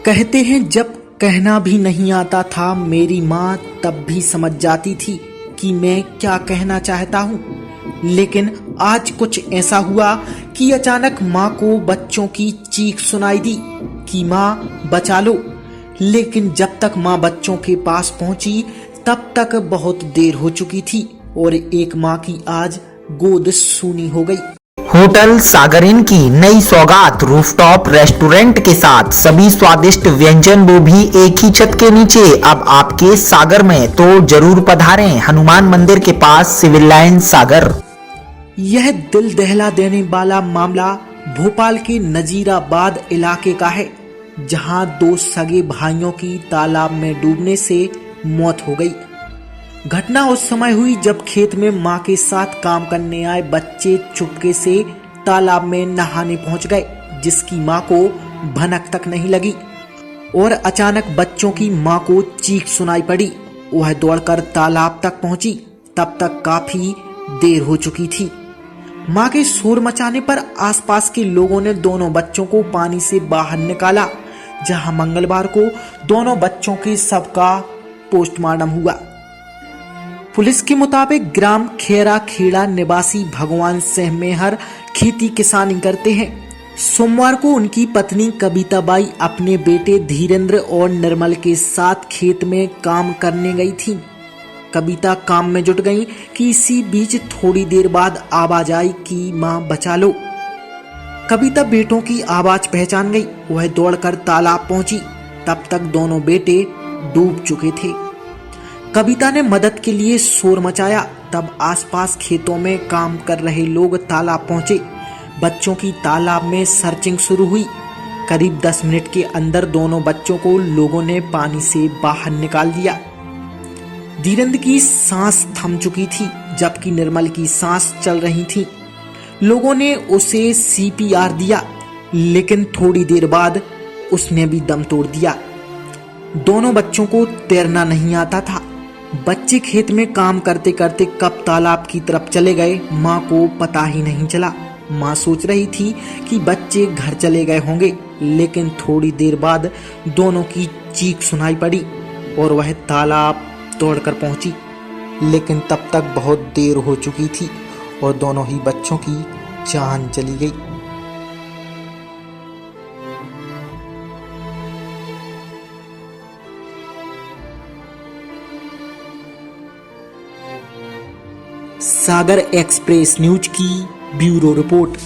कहते हैं जब कहना भी नहीं आता था मेरी माँ तब भी समझ जाती थी कि मैं क्या कहना चाहता हूँ। लेकिन आज कुछ ऐसा हुआ कि अचानक माँ को बच्चों की चीख सुनाई दी कि माँ बचा लो। लेकिन जब तक माँ बच्चों के पास पहुंची तब तक बहुत देर हो चुकी थी और एक माँ की आज गोद सूनी हो गई। होटल सागर इन की नई सौगात रूफटॉप रेस्टोरेंट के साथ सभी स्वादिष्ट व्यंजन वो भी एक ही छत के नीचे अब आपके सागर में, तो जरूर पधारें हनुमान मंदिर के पास, सिविल लाइन सागर। यह दिल दहला देने वाला मामला भोपाल के नजीराबाद इलाके का है, जहां दो सगे भाइयों की तालाब में डूबने से मौत हो गई। घटना उस समय हुई जब खेत में मां के साथ काम करने आए बच्चे चुपके से तालाब में नहाने पहुंच गए, जिसकी मां को भनक तक नहीं लगी और अचानक बच्चों की मां को चीख सुनाई पड़ी। वह दौड़कर तालाब तक पहुंची, तब तक काफी देर हो चुकी थी। मां के शोर मचाने पर आसपास के लोगों ने दोनों बच्चों को पानी से बाहर निकाला, जहां मंगलवार को दोनों बच्चों के शव का पोस्टमार्टम हुआ। पुलिस के मुताबिक ग्राम खेरा खेड़ा निवासी भगवान सिंह मेहर खेती किसानी करते हैं। सोमवार को उनकी पत्नी कविता बाई अपने बेटे धीरेन्द्र और निर्मल के साथ खेत में काम करने गई थी। कविता काम में जुट गई कि इसी बीच थोड़ी देर बाद आवाज आई कि मां बचा लो। कविता बेटों की आवाज पहचान गई। वह दौड़कर तालाब पहुंची, तब तक दोनों बेटे डूब चुके थे। कविता ने मदद के लिए शोर मचाया, तब आसपास खेतों में काम कर रहे लोग तालाब पहुंचे। बच्चों की तालाब में सर्चिंग शुरू हुई। करीब 10 मिनट के अंदर दोनों बच्चों को लोगों ने पानी से बाहर निकाल दिया। धीरेन्द्र की सांस थम चुकी थी, जबकि निर्मल की सांस चल रही थी। लोगों ने उसे सीपीआर दिया, लेकिन थोड़ी देर बाद उसने भी दम तोड़ दिया। दोनों बच्चों को तैरना नहीं आता था। बच्चे खेत में काम करते करते कब तालाब की तरफ चले गए माँ को पता ही नहीं चला। माँ सोच रही थी कि बच्चे घर चले गए होंगे, लेकिन थोड़ी देर बाद दोनों की चीख सुनाई पड़ी और वह तालाब दौड़कर पहुंची। लेकिन तब तक बहुत देर हो चुकी थी और दोनों ही बच्चों की जान चली गई। सागर एक्सप्रेस न्यूज की ब्यूरो रिपोर्ट।